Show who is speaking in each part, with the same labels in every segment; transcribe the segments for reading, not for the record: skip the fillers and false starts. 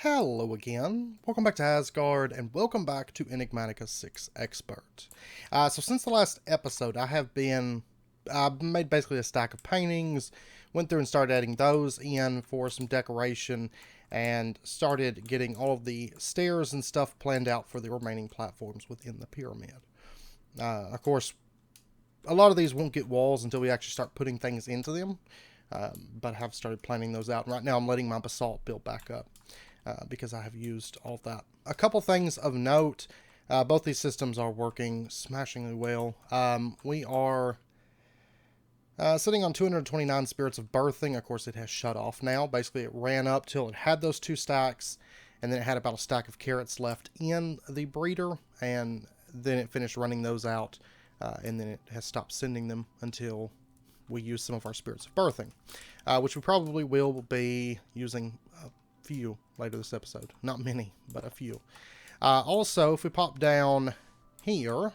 Speaker 1: Hello again, welcome back to Asgard, and welcome back to Enigmatica 6 Expert. So since the last episode, I made basically a stack of paintings, went through and started adding those in for some decoration, and started getting all of the stairs and stuff planned out for the remaining platforms within the pyramid. Of course, a lot of these won't get walls until we actually start putting things into them, but have started planning those out. And right now I'm letting my basalt build back up. Because I have used all of that. A couple things of note, both these systems are working smashingly well. We are sitting on 229 spirits of birthing. Of course, it has shut off now. Basically, it ran up till it had those two stacks, and then it had about a stack of carrots left in the breeder, and then it finished running those out, and then it has stopped sending them until we use some of our spirits of birthing, which we probably will be using few later this episode. Not many, but a few. Also, if we pop down here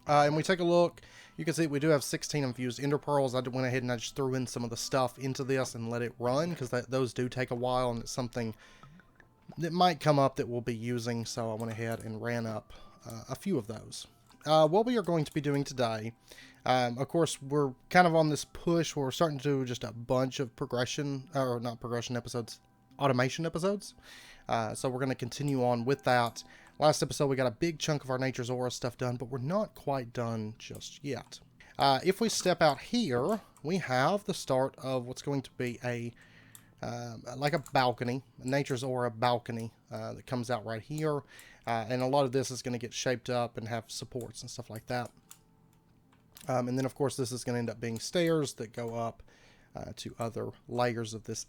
Speaker 1: and we take a look, you can see we do have 16 infused ender pearls. I went ahead and I just threw in some of the stuff into this and let it run because those do take a while, and it's something that might come up that we'll be using, so I went ahead and ran up a few of those. What we are going to be doing today, of course, we're kind of on this push where we're starting to do just a bunch of automation episodes. So we're going to continue on with that. Last episode we got a big chunk of our Nature's Aura stuff done, but we're not quite done just yet. If we step out here, we have the start of what's going to be like a balcony, a Nature's Aura balcony that comes out right here. And a lot of this is going to get shaped up and have supports and stuff like that. And then of course this is going to end up being stairs that go up to other layers of this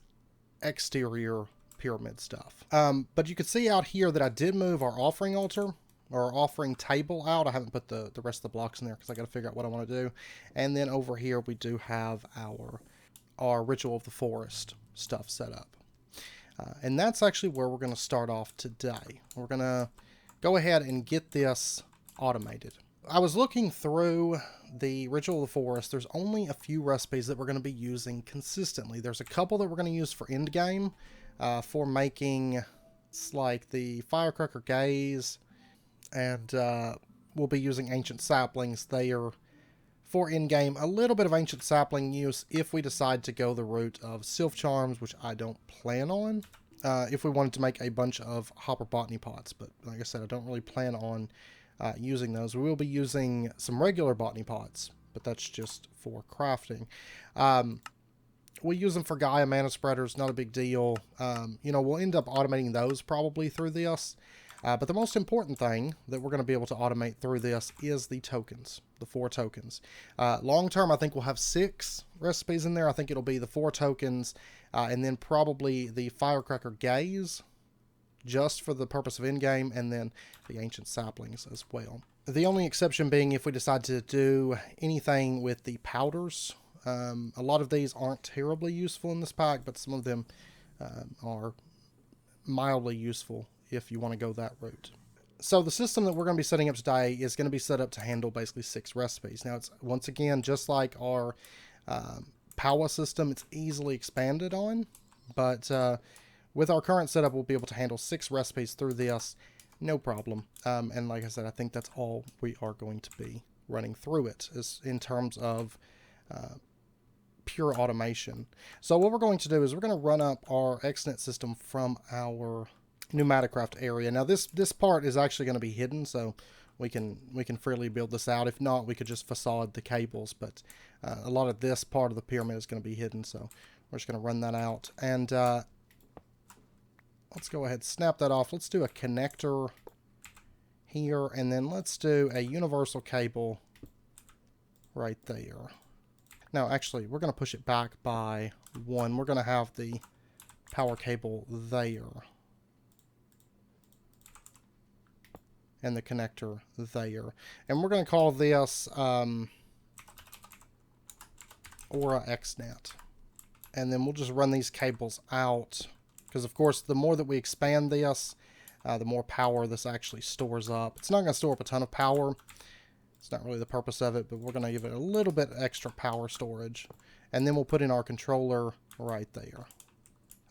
Speaker 1: exterior pyramid stuff. But you can see out here that I did move our offering altar or our offering table out. I haven't put the rest of the blocks in there because I got to figure out what I want to do. And then over here we do have our Ritual of the Forest stuff set up. And that's actually where we're going to start off today. We're going to go ahead and get this automated. I was looking through the Ritual of the Forest. There's only a few recipes that we're going to be using consistently. There's a couple that we're going to use for end game, for making, it's like the Firecracker Gaze, and we'll be using Ancient Saplings. They are for end game. A little bit of Ancient Sapling use if we decide to go the route of Sylph Charms, which I don't plan on. If we wanted to make a bunch of Hopper Botany Pots, but like I said, I don't really plan on using those. We will be using some regular botany pots, but that's just for crafting. We use them for Gaia mana spreaders, not a big deal. We'll end up automating those probably through this. But the most important thing that we're going to be able to automate through this is the tokens, the 4 tokens. Long term, I think we'll have 6 recipes in there. I think it'll be the 4 tokens, and then probably the Firecracker Gaze, just for the purpose of in-game, and then the Ancient Saplings as well. The only exception being if we decide to do anything with the powders. A lot of these aren't terribly useful in this pack, but some of them are mildly useful if you want to go that route. So the system that we're going to be setting up today is going to be set up to handle basically 6 recipes. Now, it's once again, just like our Power system, it's easily expanded on, but with our current setup, we'll be able to handle 6 recipes through this, no problem. And like I said, I think that's all we are going to be running through it, is in terms of pure automation. So what we're going to do is we're going to run up our XNet system from our Pneumaticraft area. Now this part is actually going to be hidden, so we can freely build this out. If not, we could just facade the cables, but a lot of this part of the pyramid is going to be hidden, so we're just going to run that out. And let's go ahead and snap that off. Let's do a connector here, and then let's do a universal cable right there. Now, actually, we're going to push it back by 1. We're going to have the power cable there, and the connector there. And we're going to call this Aura XNet. And then we'll just run these cables out, because of course the more that we expand this, the more power this actually stores up. It's not going to store up a ton of power. It's not really the purpose of it, but we're going to give it a little bit extra power storage. And then we'll put in our controller right there.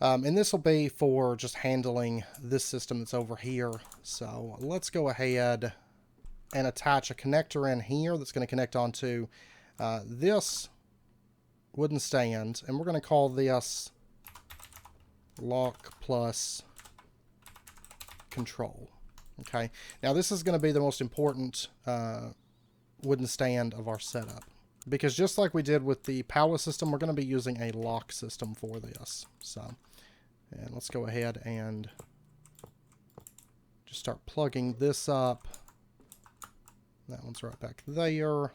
Speaker 1: And this will be for just handling this system that's over here. So let's go ahead and attach a connector in here that's going to connect onto this wooden stand. And we're going to call this lock plus control. Okay, now this is going to be the most important wooden stand of our setup. Because just like we did with the power system, we're going to be using a lock system for this. So, and let's go ahead and just start plugging this up. That one's right back there.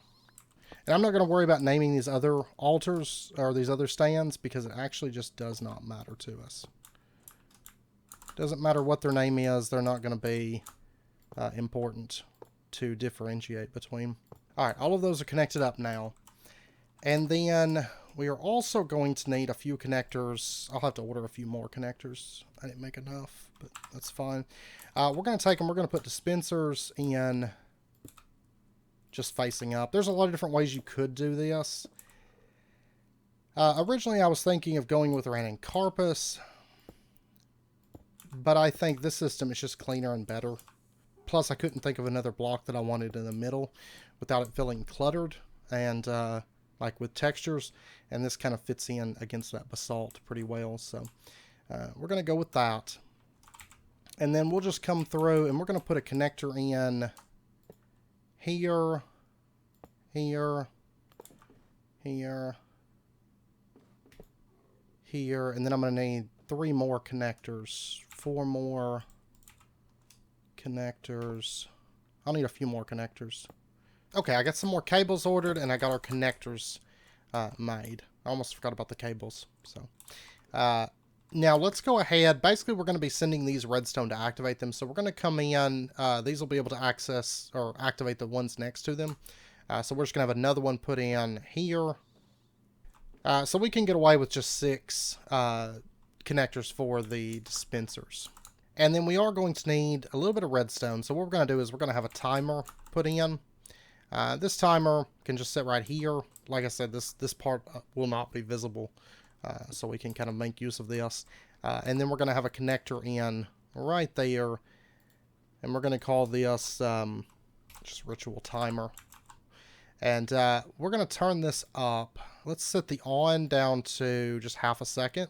Speaker 1: And I'm not going to worry about naming these other altars or these other stands because it actually just does not matter to us. Doesn't matter what their name is, they're not going to be important to differentiate between. Alright, all of those are connected up now. And then we are also going to need a few connectors. I'll have to order a few more connectors. I didn't make enough, but that's fine. We're going to take them, we're going to put dispensers in just facing up. There's a lot of different ways you could do this. Originally I was thinking of going with random carpus, but I think this system is just cleaner and better. Plus I couldn't think of another block that I wanted in the middle without it feeling cluttered and like with textures, and this kind of fits in against that basalt pretty well. So we're going to go with that. And then we'll just come through and we're going to put a connector in here, here, here, here, and then I'm going to need 3 more connectors, 4 more connectors. I'll need a few more connectors. Okay, I got some more cables ordered, and I got our connectors made. I almost forgot about the cables. So now let's go ahead. Basically, we're going to be sending these redstone to activate them. So we're going to come in. These will be able to access or activate the ones next to them. So we're just going to have another one put in here. So we can get away with just 6 connectors for the dispensers. And then we are going to need a little bit of redstone. So what we're going to do is we're going to have a timer put in. This timer can just sit right here. Like I said, this part will not be visible, so we can kind of make use of this. And then we're going to have a connector in right there, and we're going to call this just ritual timer. And we're going to turn this up. Let's set the on down to just half a second.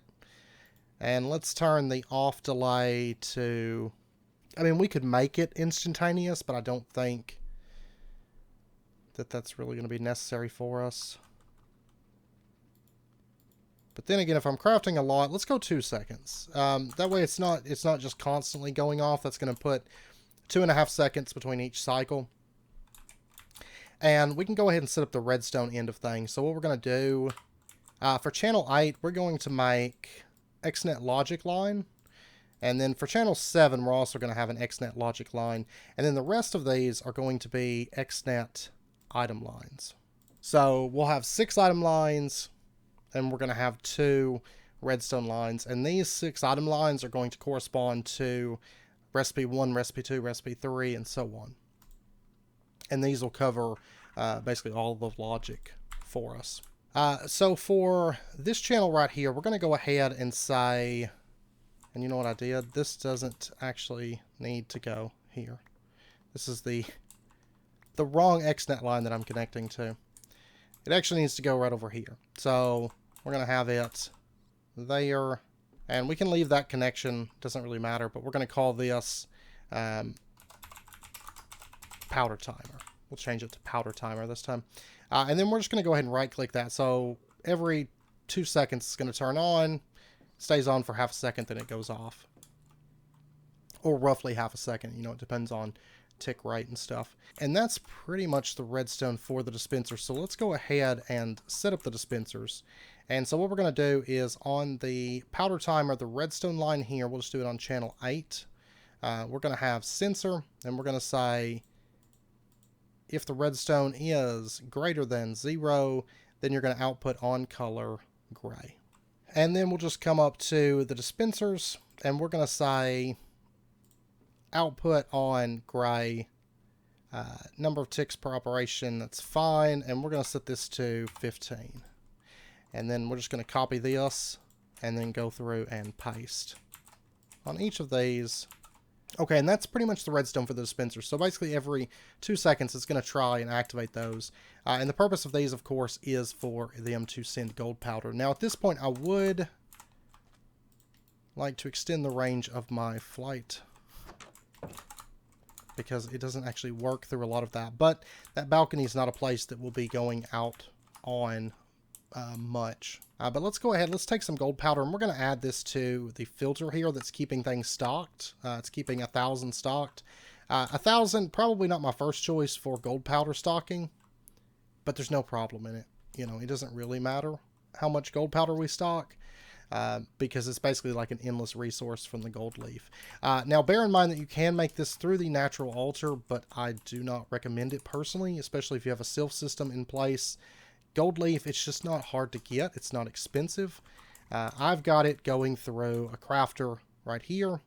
Speaker 1: And let's turn the off delay to... I mean, we could make it instantaneous, but I don't think that that's really going to be necessary for us. But then again, if I'm crafting a lot, let's go 2 seconds. That way it's not just constantly going off. That's going to put 2.5 seconds between each cycle. And we can go ahead and set up the redstone end of things. So what we're going to do, for channel 8, we're going to make XNet logic line. And then for channel 7, we're also going to have an XNet logic line. And then the rest of these are going to be XNet item lines. So we'll have 6 item lines, and we're going to have 2 redstone lines. And these 6 item lines are going to correspond to recipe 1, recipe 2, recipe 3, and so on. And these will cover basically all the logic for us. So for this channel right here, we're going to go ahead and say, and you know what I did? This doesn't actually need to go here. This is the wrong XNet line that I'm connecting to. It actually needs to go right over here. So we're going to have it there. And we can leave that connection. Doesn't really matter. But we're going to call this powder timer. We'll change it to powder timer this time. And then we're just going to go ahead and right click that. So every 2 seconds it's going to turn on. Stays on for half a second, then it goes off. Or roughly half a second. You know, it depends on tick rate and stuff. And that's pretty much the redstone for the dispenser. So let's go ahead and set up the dispensers. And so what we're going to do is on the powder timer, the redstone line here, we'll just do it on channel 8. We're going to have sensor, and we're going to say if the redstone is greater than 0, then you're going to output on color gray. And then we'll just come up to the dispensers, and we're going to say output on gray, number of ticks per operation, that's fine, and we're going to set this to 15. And then we're just going to copy this and then go through and paste on each of these. Okay, and that's pretty much the redstone for the dispenser. So basically every 2 seconds it's going to try and activate those. And the purpose of these, of course, is for them to send gold powder. Now at this point I would like to extend the range of my flight, because it doesn't actually work through a lot of that. But that balcony is not a place that will be going out on much. But let's go ahead, let's take some gold powder, and we're going to add this to the filter here that's keeping things stocked. It's keeping 1,000 stocked. 1,000, probably not my first choice for gold powder stocking, but there's no problem in it. You know, it doesn't really matter how much gold powder we stock, because it's basically like an endless resource from the gold leaf. Now bear in mind that you can make this through the natural altar, but I do not recommend it personally, especially if you have a sylph system in place. Gold leaf, it's just not hard to get. It's not expensive. I've got it going through a crafter right here.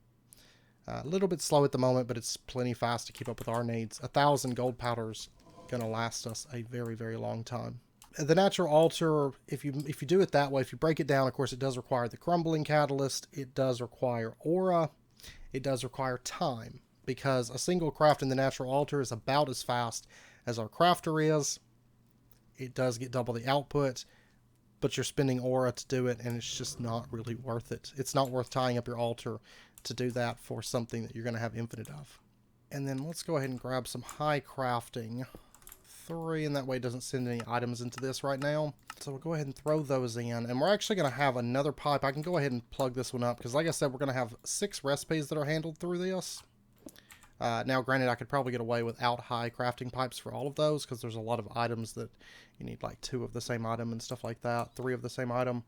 Speaker 1: A little bit slow at the moment, but it's plenty fast to keep up with our needs. 1,000 gold powder's gonna last us a very, very long time. The natural altar, if you do it that way, if you break it down, of course, it does require the crumbling catalyst. It does require aura. It does require time, because a single craft in the natural altar is about as fast as our crafter is. It does get double the output, but you're spending aura to do it, and it's just not really worth it. It's not worth tying up your altar to do that for something that you're going to have infinite of. And then let's go ahead and grab some high crafting 3, and that way it doesn't send any items into this right now. So we'll go ahead and throw those in, and we're actually going to have another pipe. I can go ahead and plug this one up, because like I said, we're going to have 6 recipes that are handled through this. Now, granted, I could probably get away without high crafting pipes for all of those, because there's a lot of items that you need like 2 of the same item and stuff like that, 3 of the same item.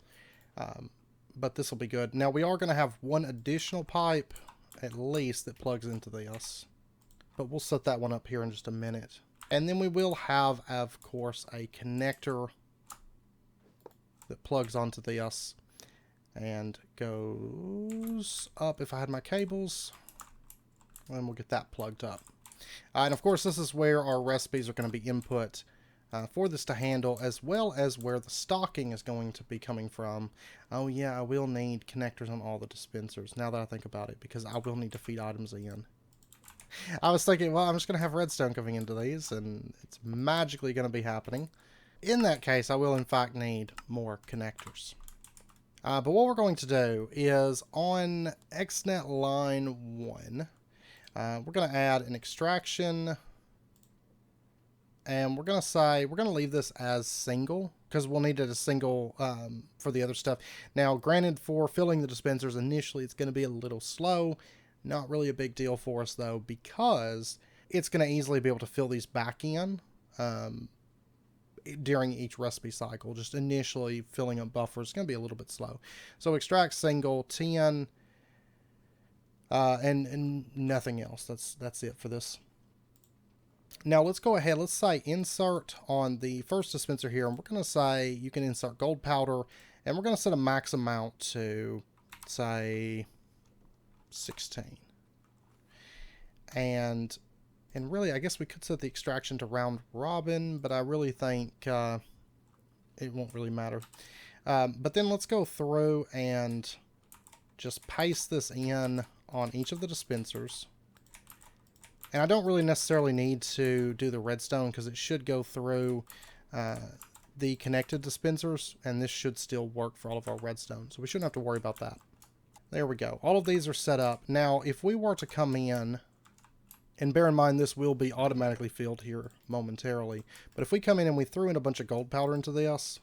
Speaker 1: But this will be good. Now, we are going to have 1 additional pipe, at least, that plugs into this. But we'll set that one up here in just a minute. And then we will have, of course, a connector that plugs onto this and goes up if I had my cables. And we'll get that plugged up. And of course, this is where our recipes are going to be input for this to handle, as well as where the stocking is going to be coming from. Oh yeah, I will need connectors on all the dispensers, now that I think about it, because I will need to feed items in. I was thinking, well, I'm just going to have redstone coming into these, and it's magically going to be happening. In that case, I will in fact need more connectors. But what we're going to do is, on XNet line 1, we're going to add an extraction, and we're going to say, we're going to leave this as single, because we'll need it as single for the other stuff. Now, granted, for filling the dispensers, initially it's going to be a little slow. Not really a big deal for us, though, because it's going to easily be able to fill these back in during each recipe cycle. Just initially filling up buffers is going to be a little bit slow. So extract single, 10, and nothing else. That's it for this. Now let's go ahead, let's say insert on the first dispenser here, and we're going to say you can insert gold powder, and we're going to set a max amount to, say, 16. And really, I guess we could set the extraction to round robin, but I really think it won't really matter. But then let's go through and just paste this in on each of the dispensers. And I don't really necessarily need to do the redstone, because it should go through the connected dispensers, and this should still work for all of our redstone. So we shouldn't have to worry about that. There we go. All of these are set up. Now, if we were to come in, and bear in mind this will be automatically filled here momentarily, but if we come in and we threw in a bunch of gold powder into this,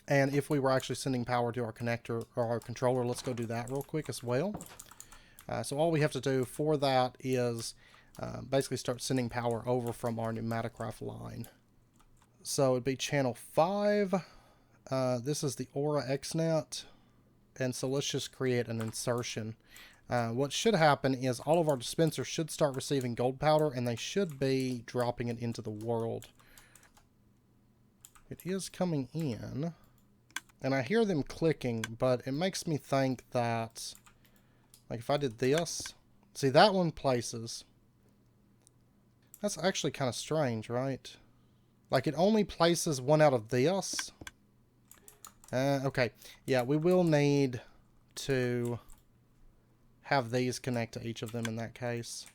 Speaker 1: and if we were actually sending power to our connector or our controller, let's go do that real quick as well. So all we have to do for that is basically start sending power over from our Enigmatica line. So it'd be channel 5. This is the Aura XNet. And so let's just create an insertion. What should happen is all of our dispensers should start receiving gold powder, and they should be dropping it into the world. It is coming in, and I hear them clicking, but it makes me think that, like, if I did this, see, that one places. That's actually kind of strange, right? Like, it only places one out of this, Okay. Yeah, we will need to have these connect to each of them in that case.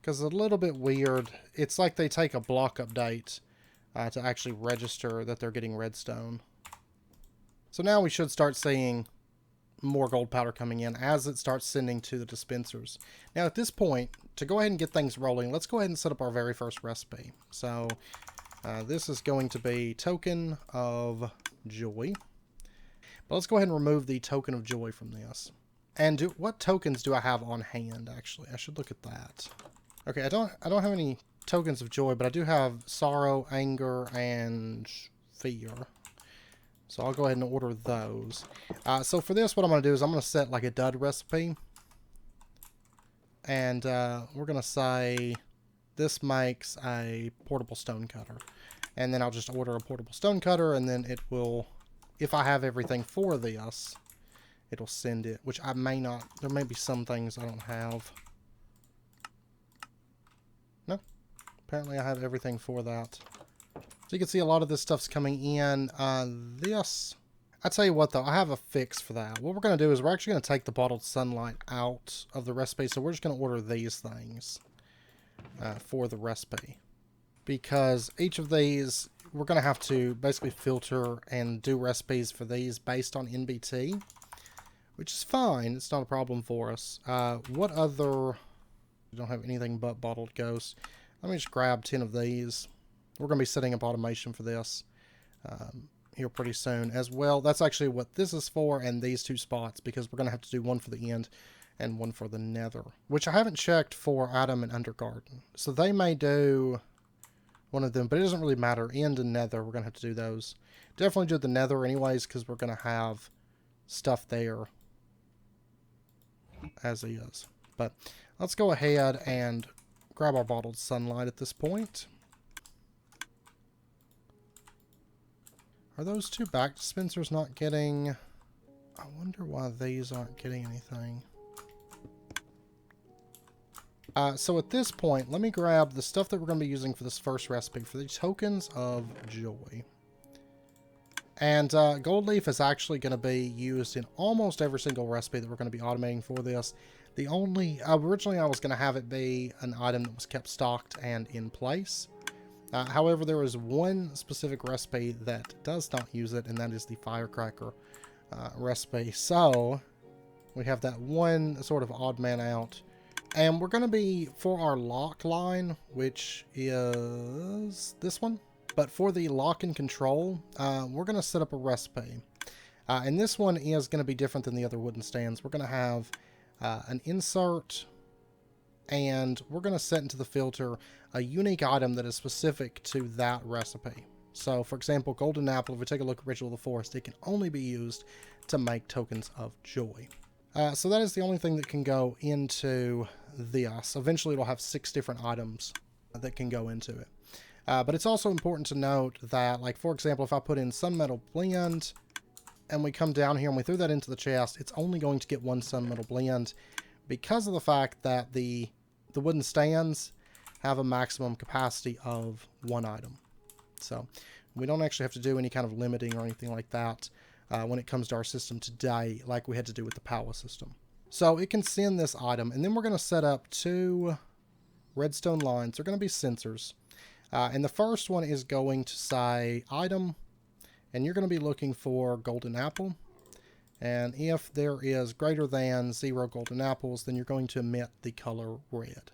Speaker 1: Because it's a little bit weird. It's like they take a block update to actually register that they're getting redstone. So now we should start seeing more gold powder coming in as it starts sending to the dispensers. Now at this point, to go ahead and get things rolling, let's go ahead and set up our very first recipe. So this is going to be Token of Joy. But let's go ahead and remove the Token of Joy from this. And what tokens do I have on hand, actually? I should look at that. Okay, I don't have any tokens of joy, but I do have sorrow, anger, and fear. So I'll go ahead and order those. So for this, what I'm going to do is I'm going to set like a dud recipe. And we're going to say this makes a portable stone cutter. And then I'll just order a portable stone cutter, and then it will, if I have everything for this, it'll send it, which I may not. There may be some things I don't have. No. Apparently I have everything for that. So you can see a lot of this stuff's coming in. This, I tell you what though, I have a fix for that. What we're going to do is we're actually going to take the bottled sunlight out of the recipe. So we're just going to order these things for the recipe. Because each of these, we're going to have to basically filter and do recipes for these based on NBT. Which is fine. It's not a problem for us. What other... We don't have anything but bottled ghosts. Let me just grab 10 of these. We're going to be setting up automation for this here pretty soon as well. That's actually what this is for, and these two spots, because we're going to have to do one for the end and one for the nether. Which I haven't checked for Adam and Undergarden. So they may do one of them, but it doesn't really matter. End and nether, we're going to have to do those. Definitely do the nether anyways, because we're going to have stuff there as is. But let's go ahead and grab our bottled sunlight at this point. Are those two back dispensers not getting... I wonder why these aren't getting anything. So at this point, let me grab the stuff that we're going to be using for this first recipe, for the Tokens of Joy. And gold leaf is actually going to be used in almost every single recipe that we're going to be automating for this. The only... originally I was going to have it be an item that was kept stocked and in place. However, there is one specific recipe that does not use it, and that is the firecracker recipe. So, we have that one sort of odd man out. And we're going to be, for our lock line, which is this one. But for the lock and control, we're going to set up a recipe. And this one is going to be different than the other wooden stands. We're going to have an insert, and we're going to set into the filter a unique item that is specific to that recipe. So, for example, golden apple, if we take a look at Ritual of the Forest, it can only be used to make tokens of joy. So that is the only thing that can go into this. Eventually it'll have 6 different items that can go into it. But it's also important to note that, like, for example, if I put in Sunmetal Blend, and we come down here and we throw that into the chest, it's only going to get one Sunmetal Blend, because of the fact that the wooden stands have a maximum capacity of 1 item. So we don't actually have to do any kind of limiting or anything like that when it comes to our system today, like we had to do with the power system. So it can send this item, and then we're going to set up 2 redstone lines. They're going to be sensors. And the first one is going to say item, and you're going to be looking for golden apple. And if there is greater than 0 golden apples, then you're going to emit the color red.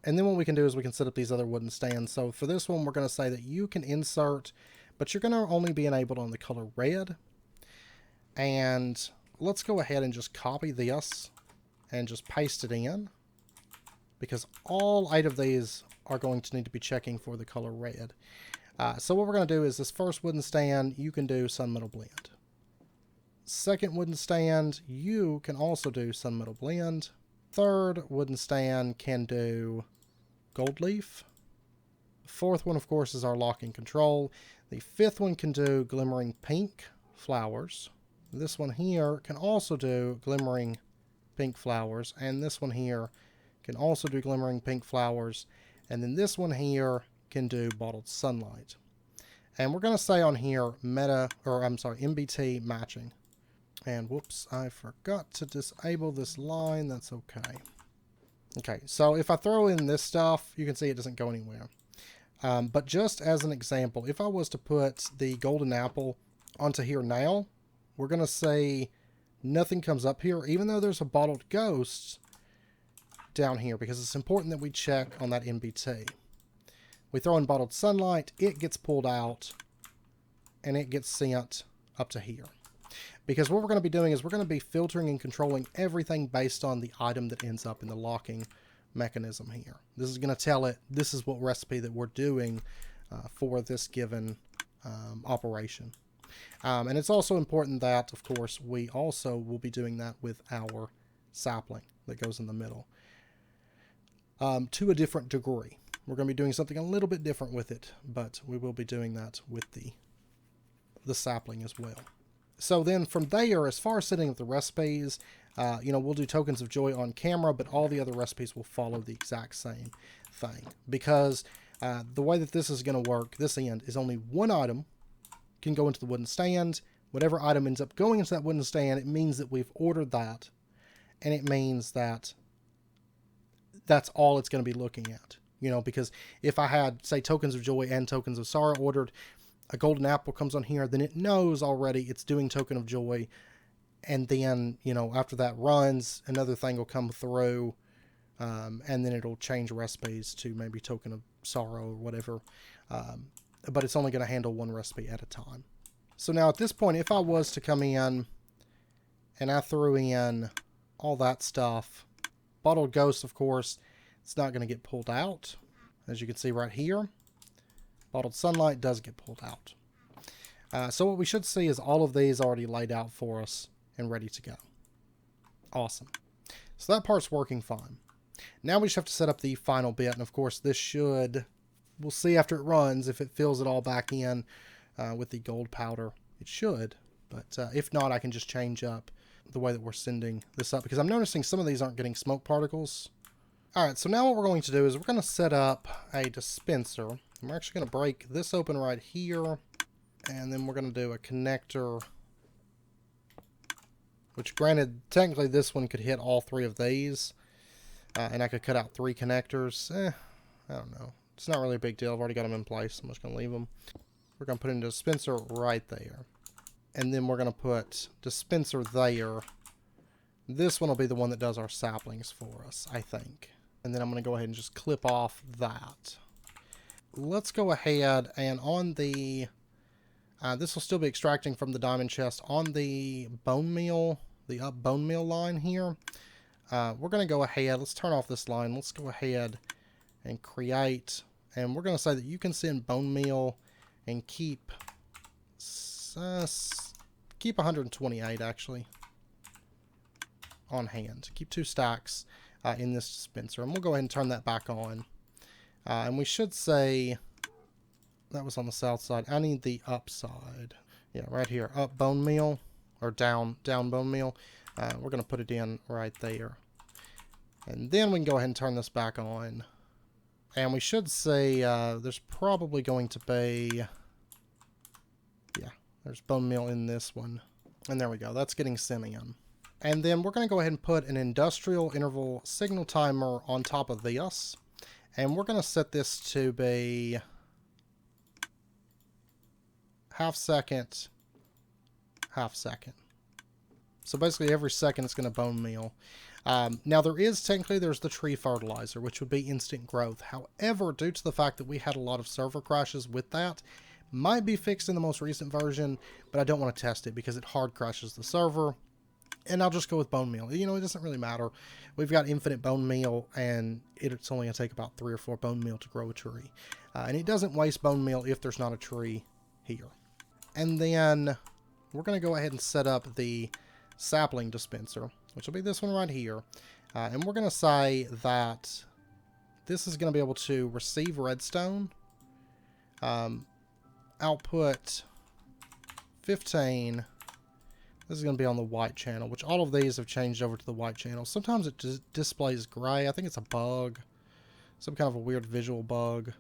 Speaker 1: And then what we can do is we can set up these other wooden stands. So for this one, we're going to say that you can insert, but you're going to only be enabled on the color red. And let's go ahead and just copy this and just paste it in, because all 8 of these are going to need to be checking for the color red. So what we're going to do is this first wooden stand, you can do Sunmetal Blend. Second wooden stand, you can also do Sunmetal Blend. Third wooden stand can do Gold Leaf. The fourth one, of course, is our lock and control. The 5th one can do Glimmering Pink Flowers. This one here can also do Glimmering Pink Flowers. And this one here can also do Glimmering Pink Flowers. And then this one here can do Bottled Sunlight. And we're going to say on here MBT matching. And whoops, I forgot to disable this line. That's okay. Okay, so if I throw in this stuff, you can see it doesn't go anywhere. But just as an example, if I was to put the golden apple onto here now, we're going to say nothing comes up here, even though there's a bottled ghost down here, because it's important that we check on that MBT. We throw in bottled sunlight, it gets pulled out, and it gets sent up to here. Because what we're going to be doing is we're going to be filtering and controlling everything based on the item that ends up in the locking mechanism here. This is going to tell it this is what recipe that we're doing for this given operation. And it's also important that, of course, we also will be doing that with our sapling that goes in the middle. To a different degree. We're going to be doing something a little bit different with it, but we will be doing that with the sapling as well. So then from there, as far as setting up the recipes, we'll do tokens of joy on camera, but all the other recipes will follow the exact same thing. Because the way that this is going to work, this end, is only one item can go into the wooden stand. Whatever item ends up going into that wooden stand, it means that we've ordered that. And it means that that's all it's going to be looking at. Because if I had, say, tokens of joy and tokens of sorrow ordered, a golden apple comes on here, then it knows already it's doing token of joy. And then, after that runs, another thing will come through, and then it'll change recipes to maybe token of sorrow or whatever. But it's only going to handle one recipe at a time. So now at this point, if I was to come in and I threw in all that stuff, bottled ghost, of course, it's not going to get pulled out. As you can see right here, bottled sunlight does get pulled out. So what we should see is all of these already laid out for us and ready to go. Awesome. So that part's working fine. Now we just have to set up the final bit. And of course this should, we'll see after it runs if it fills it all back in with the gold powder. It should, but if not, I can just change up the way that we're sending this up, because I'm noticing some of these aren't getting smoke particles. Alright, so now what we're going to do is we're going to set up a dispenser. And we're actually going to break this open right here. And then we're going to do a connector. Which, granted, technically this one could hit all three of these. And I could cut out 3 connectors. I don't know. It's not really a big deal. I've already got them in place. I'm just going to leave them. We're going to put in a dispenser right there. And then we're going to put dispenser there. This one will be the one that does our saplings for us, I think. And then I'm going to go ahead and just clip off that. Let's go ahead and on the... this will still be extracting from the diamond chest. On the bone meal, the up bone meal line here, we're going to go ahead. Let's turn off this line. Let's go ahead and create. And we're going to say that you can send bone meal and keep 128 actually on hand. Keep 2 stacks in this dispenser, and we'll go ahead and turn that back on. And we should say that was on the south side. I need the up side. Yeah, right here. Up bone meal or down bone meal. We're going to put it in right there. And then we can go ahead and turn this back on. And we should say there's probably going to be... Yeah, there's bone meal in this one. And there we go. That's getting sent in. And then we're going to go ahead and put an industrial interval signal timer on top of this. And we're going to set this to be half second. So basically every second it's going to bone meal. Now there's the tree fertilizer, which would be instant growth. However, due to the fact that we had a lot of server crashes with that, might be fixed in the most recent version, but I don't want to test it because it hard crashes the server. And I'll just go with bone meal. It doesn't really matter. We've got infinite bone meal, and it's only going to take about 3 or 4 bone meal to grow a tree. And it doesn't waste bone meal if there's not a tree here. And then we're going to go ahead and set up the sapling dispenser, which will be this one right here. And we're going to say that this is going to be able to receive redstone, output 15. This is going to be on the white channel, which all of these have changed over to the white channel. Sometimes it just displays gray. I think it's a bug. Some kind of a weird visual bug.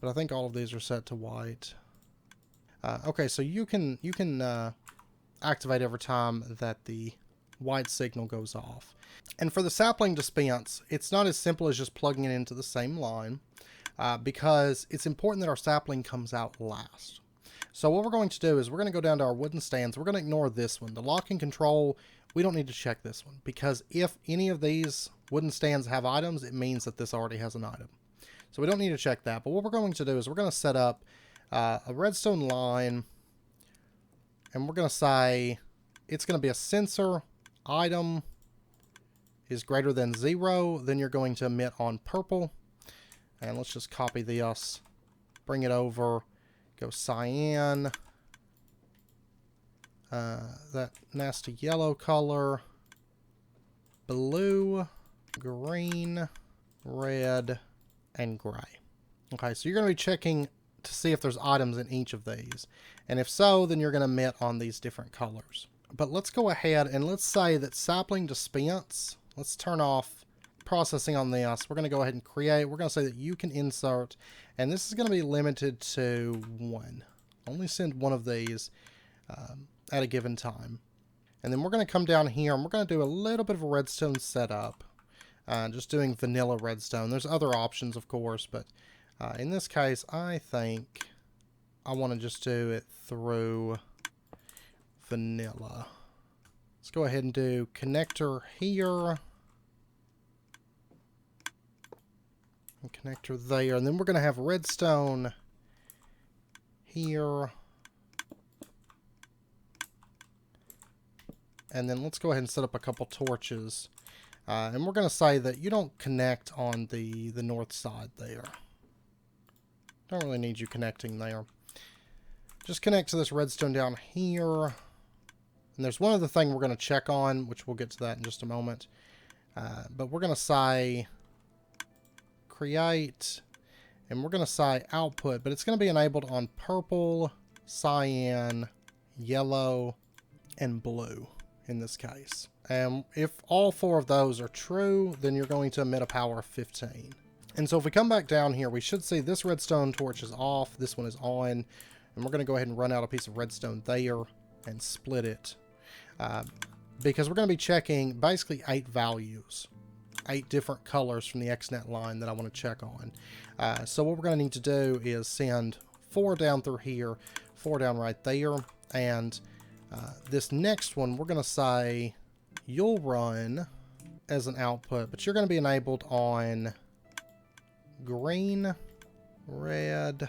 Speaker 1: but I think all of these are set to white. Okay, so you can activate every time that the white signal goes off. And for the sapling dispense, it's not as simple as just plugging it into the same line, because it's important that our sapling comes out last. So what we're going to do is we're going to go down to our wooden stands. We're going to ignore this one. The lock and control, we don't need to check this one, because if any of these wooden stands have items, it means that this already has an item. So we don't need to check that. But what we're going to do is we're going to set up a redstone line, and we're going to say it's going to be a sensor item is greater than 0, then you're going to emit on purple. And let's just copy this, bring it over, go cyan, that nasty yellow color, blue, green, red, and gray. Okay, so you're going to be checking to see if there's items in each of these. And if so, then you're going to emit on these different colors. But let's go ahead and let's say that sapling dispense, let's turn off processing on this. We're going to go ahead and create. We're going to say that you can insert, and this is going to be limited to 1. Only send one of these at a given time. And then we're going to come down here and we're going to do a little bit of a redstone setup. Just doing vanilla redstone. There's other options, of course, but in this case, I think I want to just do it through vanilla. Let's go ahead and do connector here. And connector there. And then we're going to have redstone here. And then let's go ahead and set up a couple torches. And we're going to say that you don't connect on the north side there. Don't really need you connecting there. Just connect to this redstone down here. And there's one other thing we're going to check on, which we'll get to that in just a moment. But we're going to say create, and we're going to say output, but it's going to be enabled on purple, cyan, yellow, and blue in this case. And if all 4 of those are true, then you're going to emit a power of 15. And so if we come back down here, we should see this redstone torch is off, this one is on, and we're going to go ahead and run out a piece of redstone there and split it. Because we're going to be checking basically 8 values, 8 different colors from the XNet line that I want to check on. So what we're going to need to do is send 4 down through here, 4 down right there, and this next one we're going to say you'll run as an output, but you're going to be enabled on green, red,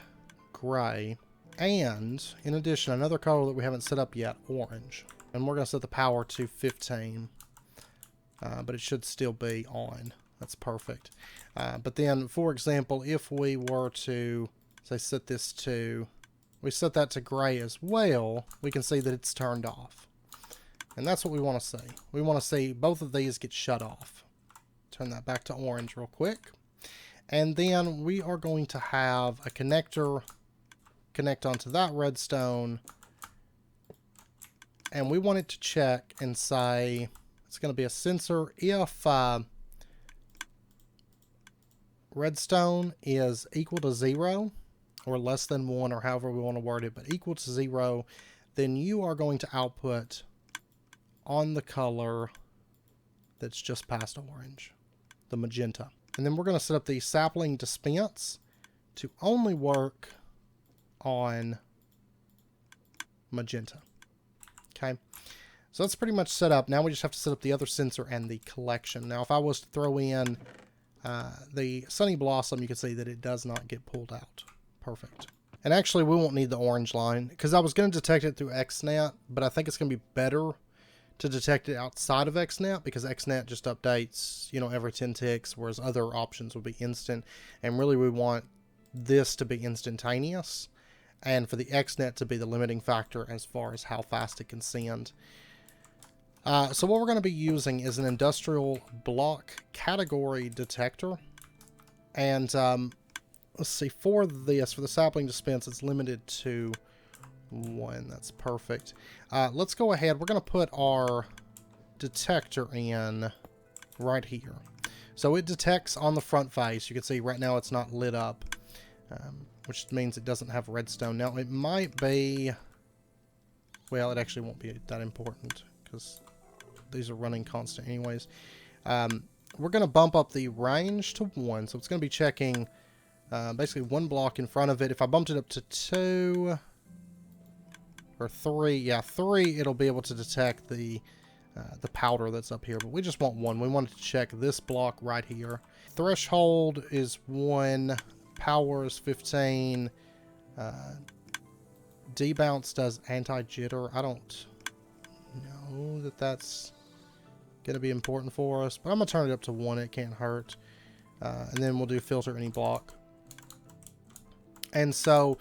Speaker 1: gray, and in addition, another color that we haven't set up yet, orange. And we're going to set the power to 15, but it should still be on. That's perfect. But then, for example, if we were to, say, set this to, we set that to gray as well, we can see that it's turned off. And that's what we want to see. We want to see both of these get shut off. Turn that back to orange real quick. And then we are going to have a connector connect onto that redstone. And we want it to check and say it's going to be a sensor if redstone is equal to 0 or less than 1, or however we want to word it, but equal to 0, then you are going to output on the color that's just past orange, the magenta. And then we're going to set up the sapling dispense to only work on magenta. Okay, so that's pretty much set up. Now we just have to set up the other sensor and the collection. Now if I was to throw in the Sunny Blossom, you can see that it does not get pulled out. Perfect. And actually we won't need the orange line, because I was going to detect it through XNet, but I think it's going to be better to detect it outside of XNet, because XNet just updates, you know, every 10 ticks, whereas other options would be instant. And really we want this to be instantaneous, and for the XNet to be the limiting factor as far as how fast it can send. So what we're going to be using is an industrial block category detector. And let's see, for this, for the sapling dispense, it's limited to 1. That's perfect. Let's go ahead. We're going to put our detector in right here. So it detects on the front face. You can see right now it's not lit up. which means it doesn't have redstone. Now, it might be... Well, it actually won't be that important because these are running constant anyways. We're going to bump up the range to 1, so it's going to be checking basically 1 block in front of it. If I bumped it up to 2 or 3, yeah, 3, it'll be able to detect the powder that's up here, but we just want 1. We wanted to check this block right here. Threshold is 1, power is 15, debounce does anti-jitter. I don't know that that's going to be important for us, but I'm going to turn it up to 1. It can't hurt. And then we'll do filter any block. And so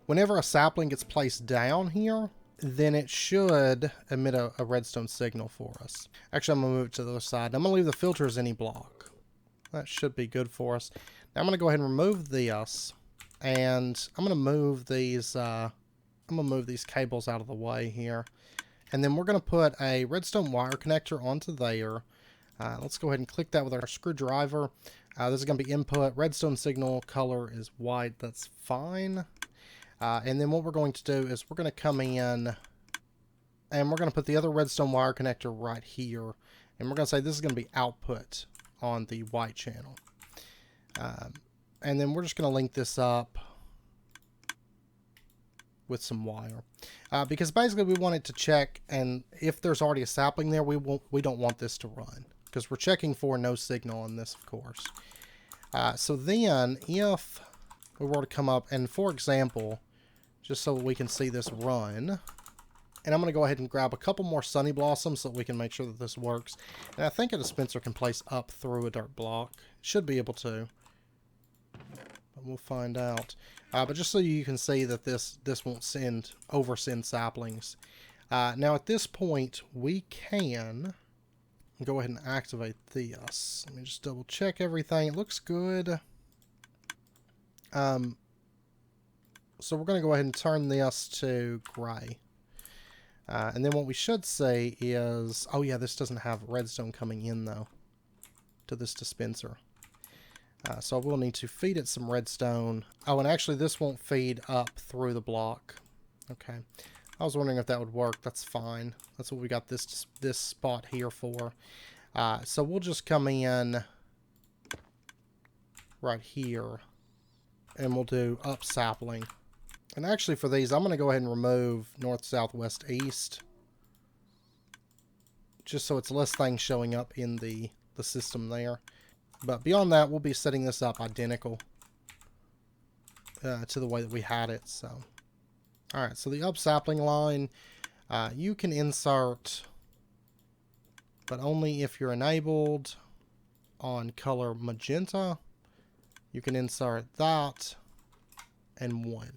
Speaker 1: whenever a sapling gets placed down here, then it should emit a redstone signal for us. Actually, I'm going to move it to the other side. I'm going to leave the filter as any block. That should be good for us. Now I'm going to go ahead and remove this, and I'm going to move these cables out of the way here. And then we're going to put a redstone wire connector onto there. Let's go ahead and click that with our screwdriver. This is going to be input. Redstone signal color is white. That's fine. And then what we're going to do is we're going to come in and we're going to put the other redstone wire connector right here. And we're going to say this is going to be output on the white channel. And then we're just going to link this up with some wire. Because basically we want it to check, and if there's already a sapling there, we don't want this to run. Because we're checking for no signal on this, of course. So then, if we were to come up, and for example, just so we can see this run, and I'm going to go ahead and grab a couple more sunny blossoms so that we can make sure that this works. And I think a dispenser can place up through a dirt block. Should be able to. But we'll find out. But just so you can see that this won't oversend saplings. Now at this point, we can go ahead and activate this. Let me just double check everything. It looks good. So we're going to go ahead and turn this to gray. And then what we should say is, oh yeah, this doesn't have redstone coming in though to this dispenser. So we'll need to feed it some redstone. Oh, and actually this won't feed up through the block. Okay. I was wondering if that would work. That's fine. That's what we got this spot here for. So we'll just come in right here and we'll do up sapling. And actually for these, I'm going to go ahead and remove north, south, west, east. Just so it's less things showing up in the system there. But beyond that, we'll be setting this up identical to the way that we had it. So, alright, so the up sapling line, you can insert, but only if you're enabled on color magenta. You can insert that and 1.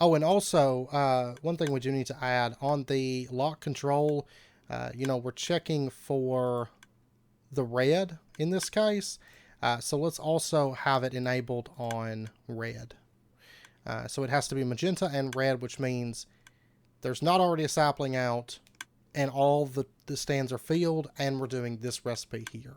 Speaker 1: Oh, and also, one thing we do need to add on the lock control, we're checking for the red in this case. So let's also have it enabled on red. So it has to be magenta and red, which means there's not already a sapling out and all the stands are filled, and we're doing this recipe here.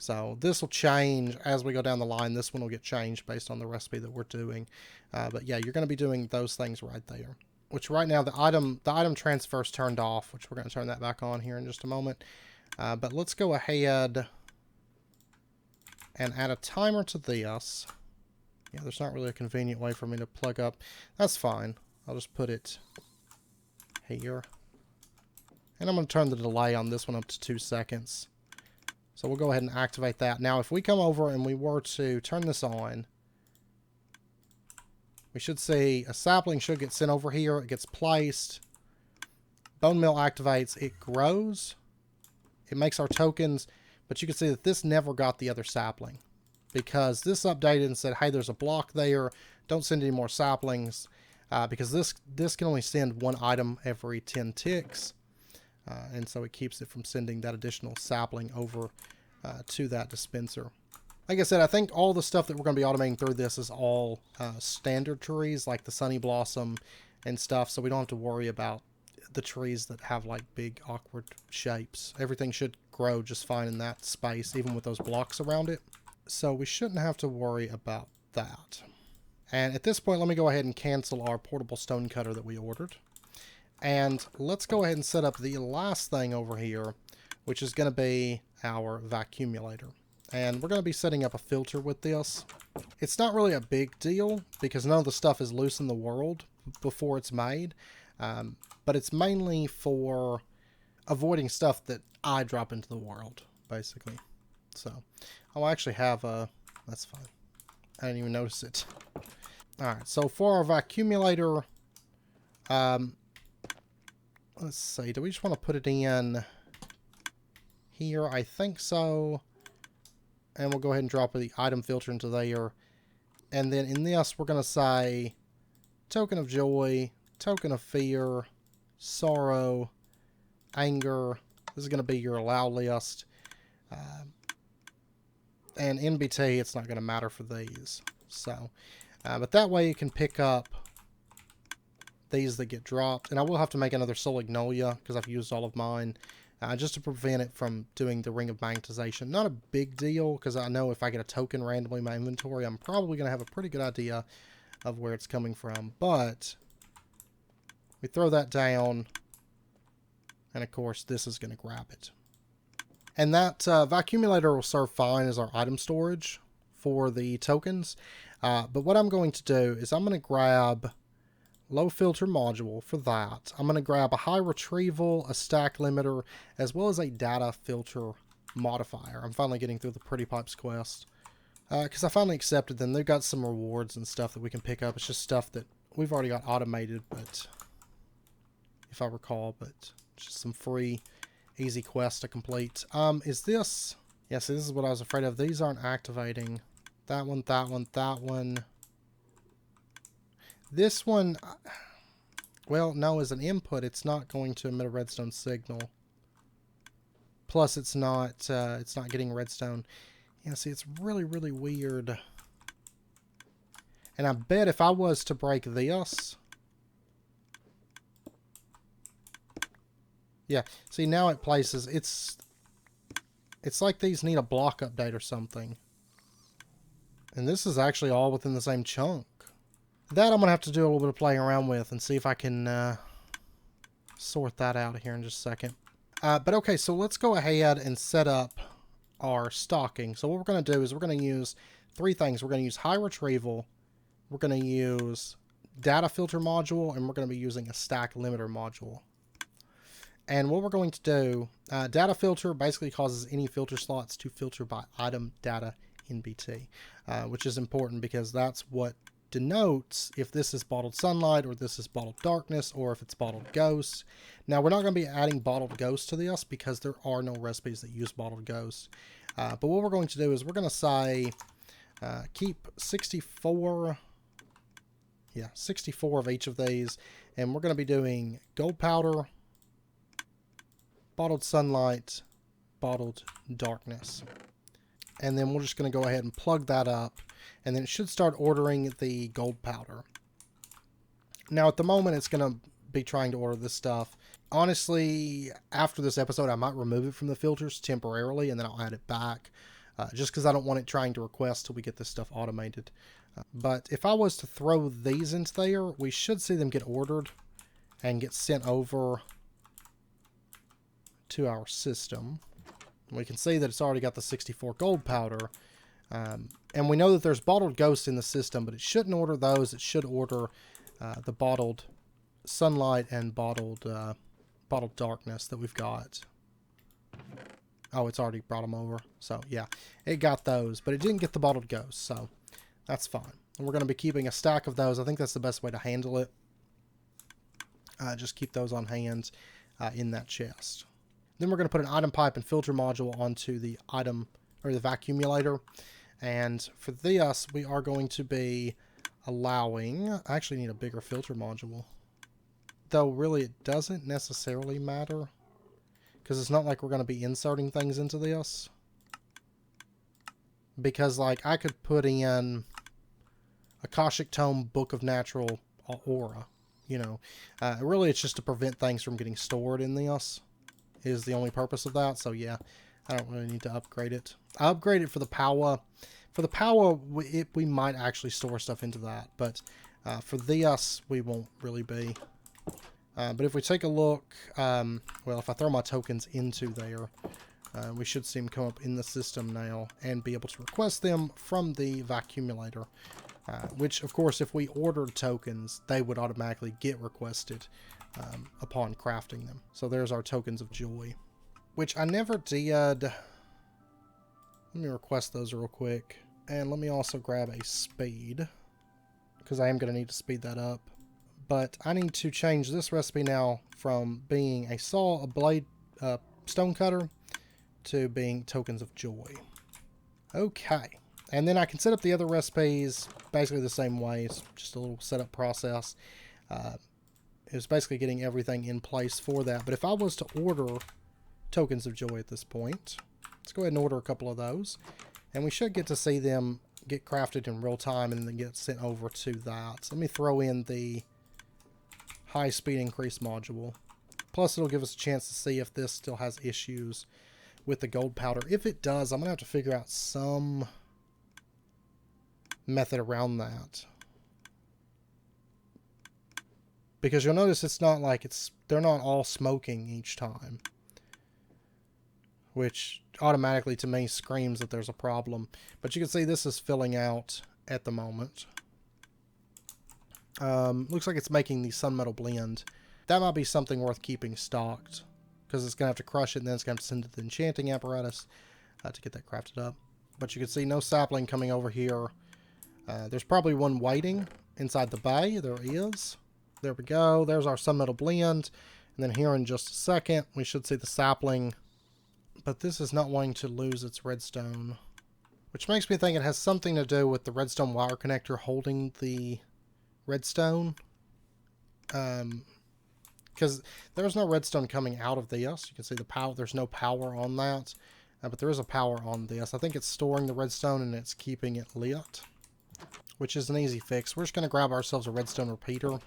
Speaker 1: So this will change as we go down the line. This one will get changed based on the recipe that we're doing. But yeah, you're going to be doing those things right there. Which right now the item transfer is turned off, which we're going to turn that back on here in just a moment. But let's go ahead and add a timer to this. Yeah, there's not really a convenient way for me to plug up. That's fine. I'll just put it here. And I'm going to turn the delay on this one up to 2 seconds. So we'll go ahead and activate that. Now, if we come over and we were to turn this on, we should see a sapling should get sent over here. It gets placed. Bone meal activates. It grows. It makes our tokens. But you can see that this never got the other sapling, because this updated and said, hey, there's a block there. Don't send any more saplings, because this can only send 1 item every 10 ticks. And so it keeps it from sending that additional sapling over to that dispenser. Like I said, I think all the stuff that we're going to be automating through this is all standard trees, like the Sunny Blossom and stuff, so we don't have to worry about the trees that have like big awkward shapes. Everything should grow just fine in that space, even with those blocks around it. So we shouldn't have to worry about that. And at this point, let me go ahead and cancel our portable stone cutter that we ordered. And let's go ahead and set up the last thing over here, which is going to be our Vacuumulator. And we're going to be setting up a filter with this. It's not really a big deal because none of the stuff is loose in the world before it's made. But it's mainly for avoiding stuff that I drop into the world, basically. So, I'll actually have a... That's fine. I didn't even notice it. Alright, so for our Vacuumulator, let's see, do we just want to put it in here? I think so. And we'll go ahead and drop the item filter into there. And then in this, we're going to say token of joy, token of fear, sorrow, anger. This is going to be your allow list. And NBT, it's not going to matter for these. So, but that way you can pick up these that get dropped. And I will have to make another Solignolia because I've used all of mine. Just to prevent it from doing the Ring of Magnetization. Not a big deal, because I know if I get a token randomly in my inventory, I'm probably going to have a pretty good idea of where it's coming from. But we throw that down, and of course this is going to grab it. And that Vacuumulator will serve fine as our item storage for the tokens. But what I'm going to do is I'm going to grab low filter module for that. I'm going to grab a high retrieval, a stack limiter, as well as a data filter modifier. I'm finally getting through the Pretty Pipes quest. Because I finally accepted them. They've got some rewards and stuff that we can pick up. It's just stuff that we've already got automated, but if I recall, but just some free, easy quests to complete. Is this... Yes, this is what I was afraid of. These aren't activating. That one, that one, that one. This one, well, no, as an input, it's not going to emit a redstone signal. Plus, it's not getting redstone. Yeah, see, it's really, really weird. And I bet if I was to break this... Yeah, see, now it places... It's like these need a block update or something. And this is actually all within the same chunk. That I'm going to have to do a little bit of playing around with and see if I can sort that out here in just a second. But okay, so let's go ahead and set up our stocking. So what we're going to do is we're going to use three things. We're going to use high retrieval, we're going to use data filter module, and we're going to be using a stack limiter module. And what we're going to do, data filter basically causes any filter slots to filter by item data NBT, which is important because that's what denotes if this is bottled sunlight or this is bottled darkness or if it's bottled ghost. Now we're not going to be adding bottled ghost to this because there are no recipes that use bottled ghost. But what we're going to do is we're going to say keep 64 of each of these, and we're going to be doing gold powder, bottled sunlight, bottled darkness. And then we're just going to go ahead and plug that up. And then it should start ordering the gold powder. Now, at the moment, it's going to be trying to order this stuff. Honestly, after this episode, I might remove it from the filters temporarily, and then I'll add it back. Just because I don't want it trying to request till we get this stuff automated. But if I was to throw these into there, we should see them get ordered and get sent over to our system. We can see that it's already got the 64 gold powder. And we know that there's bottled ghosts in the system, but it shouldn't order those. It should order the bottled sunlight and bottled darkness that we've got. Oh, it's already brought them over. So, yeah, it got those, but it didn't get the bottled ghosts, so that's fine. And we're going to be keeping a stack of those. I think that's the best way to handle it. Just keep those on hand in that chest. Then we're going to put an item pipe and filter module onto the item, or the Vacuumulator. And for this, we are going to be allowing... I actually need a bigger filter module. Though, really, it doesn't necessarily matter. Because it's not like we're going to be inserting things into this. Because, like, I could put in Akashic Tome, Book of Natural Aura. You know, really, it's just to prevent things from getting stored in this. Is the only purpose of that. So, yeah, I don't really need to upgrade it. I upgrade it for the power For the power, we might actually store stuff into that, but for this, we won't really be. But if we take a look, well, if I throw my tokens into there, we should see them come up in the system now and be able to request them from the Accumulator. Which, of course, if we ordered tokens, they would automatically get requested upon crafting them. So there's our tokens of joy, which I never did. Let me request those real quick. And let me also grab a speed, because I am going to need to speed that up. But I need to change this recipe now from being a saw, a blade, stone cutter, to being tokens of joy. Okay. And then I can set up the other recipes basically the same way. It's just a little setup process. It's basically getting everything in place for that. But if I was to order tokens of joy at this point, let's go ahead and order a couple of those. And we should get to see them get crafted in real time and then get sent over to that. So let me throw in the high speed increase module. Plus it'll give us a chance to see if this still has issues with the gold powder. If it does, I'm going to have to figure out some method around that, because you'll notice it's not like they're not all smoking each time, which automatically to me screams that there's a problem. But you can see this is filling out at the moment. Looks like it's making the Sunmetal blend. That might be something worth keeping stocked, because it's gonna have to crush it and then it's gonna have to send it to the enchanting apparatus to get that crafted up. But you can see no sapling coming over here. There's probably one waiting inside the bay. There is. There we go. There's our Sunmetal blend. And then here in just a second, we should see the sapling. But this is not wanting to lose its redstone, which makes me think it has something to do with the redstone wire connector holding the redstone. Because there's no redstone coming out of this. You can see the power. There's no power on that. But there is a power on this. I think it's storing the redstone and it's keeping it lit, which is an easy fix. We're just going to grab ourselves a redstone repeater.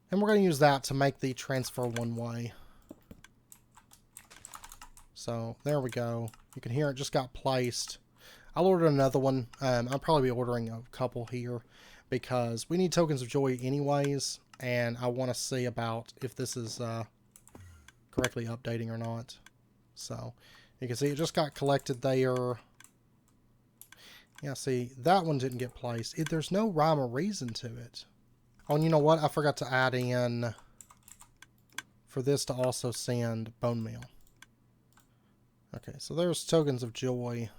Speaker 1: And we're going to use that to make the transfer one way. So there we go. You can hear it just got placed. I'll order another one. I'll probably be ordering a couple here because we need tokens of joy anyways. And I want to see about if this is correctly updating or not. So you can see it just got collected there. Yeah, see, that one didn't get placed. There's no rhyme or reason to it. Oh, and you know what? I forgot to add in for this to also send bone meal. Okay, so there's tokens of joy.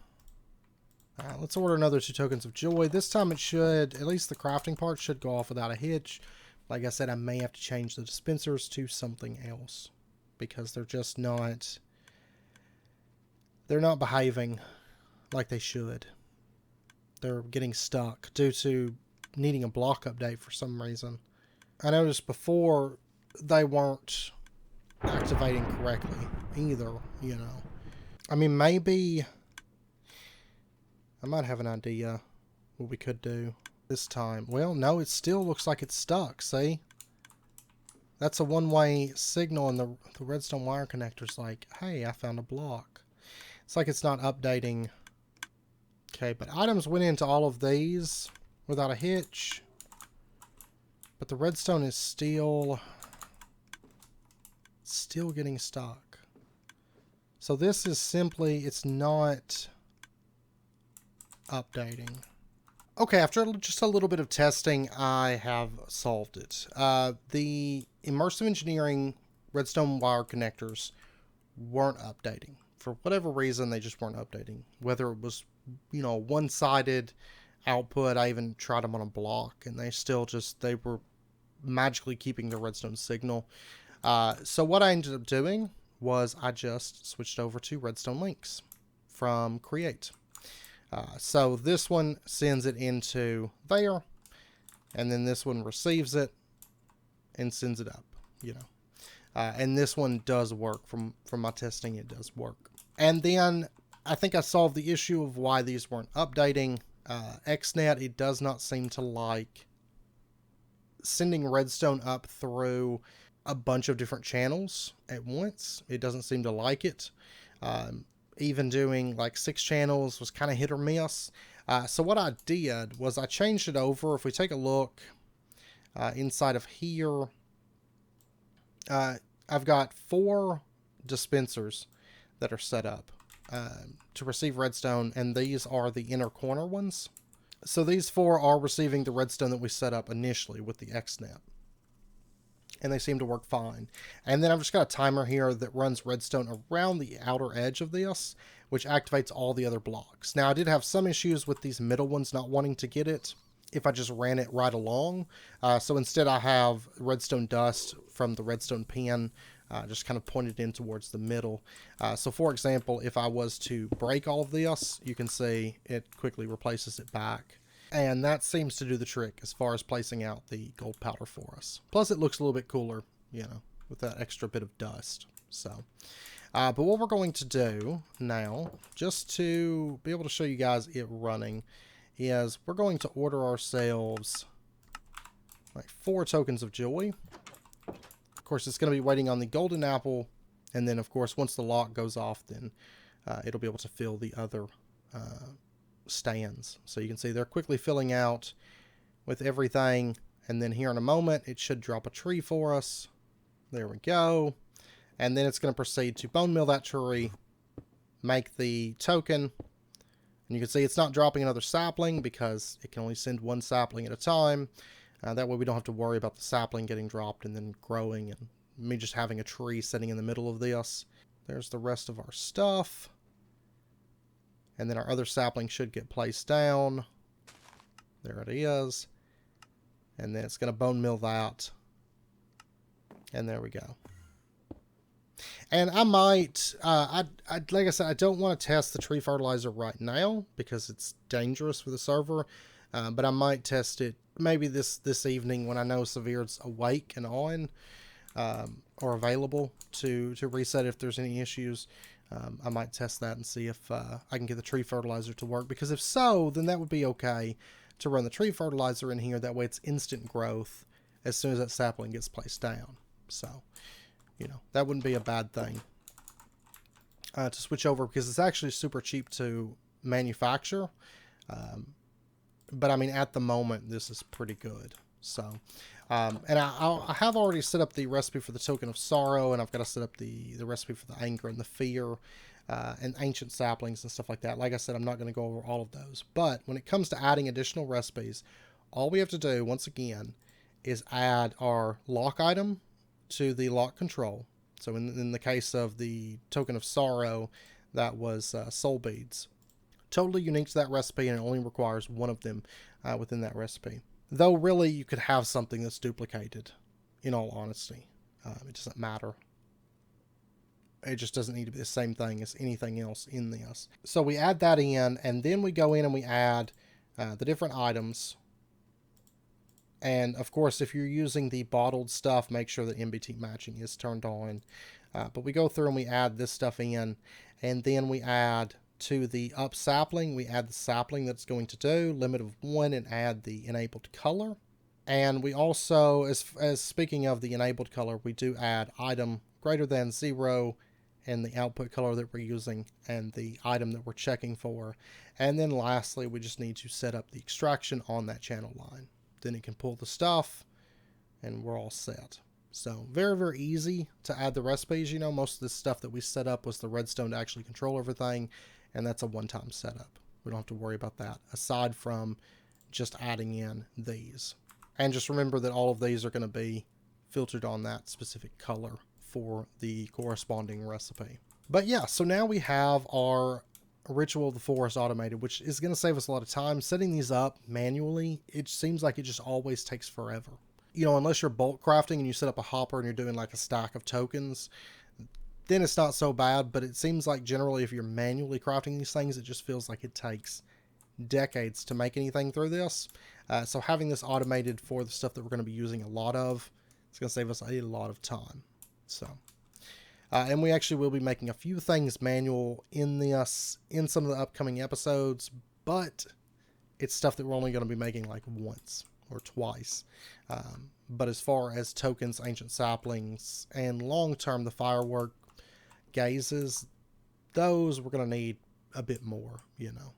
Speaker 1: Let's order another 2 tokens of joy. This time it should, at least the crafting part, should go off without a hitch. Like I said, I may have to change the dispensers to something else, because they're just not, they're not behaving like they should. They're getting stuck due to needing a block update for some reason. I noticed before they weren't activating correctly either, you know. I mean, maybe I might have an idea what we could do this time. Well, no, it still looks like it's stuck, see? That's a one-way signal, and the redstone wire connector's like, hey, I found a block. It's like it's not updating. Okay, but items went into all of these without a hitch. But the redstone is still getting stuck. So this is simply, it's not updating. Okay, after just a little bit of testing, I have solved it. The immersive engineering redstone wire connectors weren't updating. For whatever reason, they just weren't updating. Whether it was, you know, one-sided output, I even tried them on a block, and they still just, they were magically keeping the redstone signal. So what I ended up doing was I just switched over to redstone links from Create. So this one sends it into there, and then this one receives it and sends it up, you know. And this one does work. From my testing, it does work. And then I think I solved the issue of why these weren't updating. XNet, it does not seem to like sending redstone up through a bunch of different channels at once. It doesn't seem to like it. even doing like 6 channels was kind of hit or miss. So what I did was I changed it over. If we take a look inside of here, I've got 4 dispensers that are set up to receive redstone, and these are the inner corner ones. So these 4 are receiving the redstone that we set up initially with the XNet. And they seem to work fine. And then I've just got a timer here that runs redstone around the outer edge of this, which activates all the other blocks. Now, I did have some issues with these middle ones not wanting to get it if I just ran it right along. So instead I have redstone dust from the redstone pin just kind of pointed in towards the middle. So for example, if I was to break all of this, you can see it quickly replaces it back. And that seems to do the trick as far as placing out the gold powder for us. Plus it looks a little bit cooler, you know, with that extra bit of dust. So, but what we're going to do now, just to be able to show you guys it running, is we're going to order ourselves like 4 tokens of joy. Of course, it's going to be waiting on the golden apple. And then, of course, once the lock goes off, then it'll be able to fill the other stands. So you can see they're quickly filling out with everything, and then here in a moment it should drop a tree for us. There we go. And then it's going to proceed to bone meal that tree, make the token, and you can see it's not dropping another sapling because it can only send 1 sapling at a time. That way we don't have to worry about the sapling getting dropped and then growing and me just having a tree sitting in the middle of this. There's the rest of our stuff. And then our other sapling should get placed down. There it is. And then it's going to bone meal that. And there we go. And I might, like I said, I don't want to test the tree fertilizer right now because it's dangerous for the server. But I might test it maybe this evening when I know Severe's awake and on, or available to reset if there's any issues. I might test that and see if I can get the tree fertilizer to work, because if so, then that would be okay to run the tree fertilizer in here. That way it's instant growth as soon as that sapling gets placed down. So, you know, that wouldn't be a bad thing to switch over, because it's actually super cheap to manufacture. But I mean, at the moment, this is pretty good. So, and I have already set up the recipe for the token of sorrow, and I've got to set up the recipe for the anger and the fear, and ancient saplings and stuff like that. Like I said, I'm not going to go over all of those. But when it comes to adding additional recipes, all we have to do, once again, is add our lock item to the lock control. So in the case of the token of sorrow, that was soul beads. Totally unique to that recipe, and it only requires 1 of them within that recipe. Though really you could have something that's duplicated, in all honesty. It doesn't matter. It just doesn't need to be the same thing as anything else in this. So we add that in, and then we go in and we add the different items. And of course, if you're using the bottled stuff, make sure that MBT matching is turned on. But we go through and we add this stuff in, and then we add to the up sapling, we add the sapling that's going to do, limit of 1, and add the enabled color. And we also, as speaking of the enabled color, we do add item greater than 0 and the output color that we're using and the item that we're checking for. And then lastly, we just need to set up the extraction on that channel line. Then it can pull the stuff and we're all set. So very, very easy to add the recipes. You know, most of the stuff that we set up was the redstone to actually control everything. And that's a one-time setup. We don't have to worry about that, aside from just adding in these. And just remember that all of these are going to be filtered on that specific color for the corresponding recipe. But yeah, so now we have our Ritual of the Forest automated, which is going to save us a lot of time. Setting these up manually, it seems like it just always takes forever. You know, unless you're bulk crafting and you set up a hopper and you're doing like a stack of tokens, then it's not so bad. But it seems like generally if you're manually crafting these things, it just feels like it takes decades to make anything through this. So having this automated for the stuff that we're going to be using a lot of, it's going to save us a lot of time. So, and we actually will be making a few things manual in this, in some of the upcoming episodes, but it's stuff that we're only going to be making like once or twice. But as far as tokens, ancient saplings, and long-term the firework gazes, those we're going to need a bit more, you know.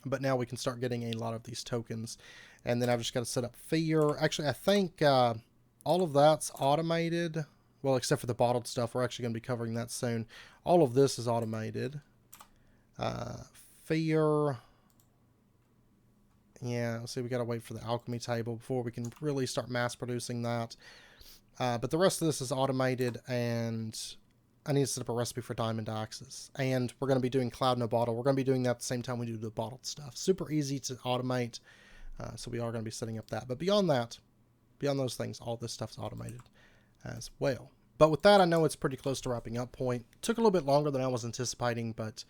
Speaker 1: But now we can start getting a lot of these tokens. And then I've just got to set up fear. Actually, I think all of that's automated. Well, except for the bottled stuff. We're actually going to be covering that soon. All of this is automated. Fear. Yeah, let's see, we got to wait for the alchemy table before we can really start mass producing that. But the rest of this is automated, and I need to set up a recipe for diamond axes. And we're going to be doing cloud no bottle. We're going to be doing that at the same time we do the bottled stuff. Super easy to automate, so we are going to be setting up that. But beyond that, beyond those things, all this stuff's automated as well. But with that, I know it's pretty close to wrapping up point. Took a little bit longer than I was anticipating, but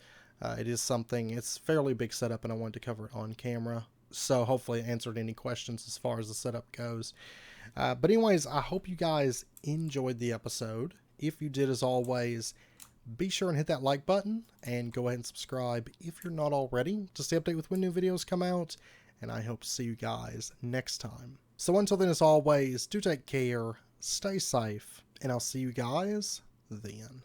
Speaker 1: it is something. It's a fairly big setup, and I wanted to cover it on camera. So hopefully it answered any questions as far as the setup goes. But anyways, I hope you guys enjoyed the episode. If you did, as always, be sure and hit that like button and go ahead and subscribe if you're not already to stay updated with when new videos come out. And I hope to see you guys next time. So until then, as always, do take care, stay safe, and I'll see you guys then.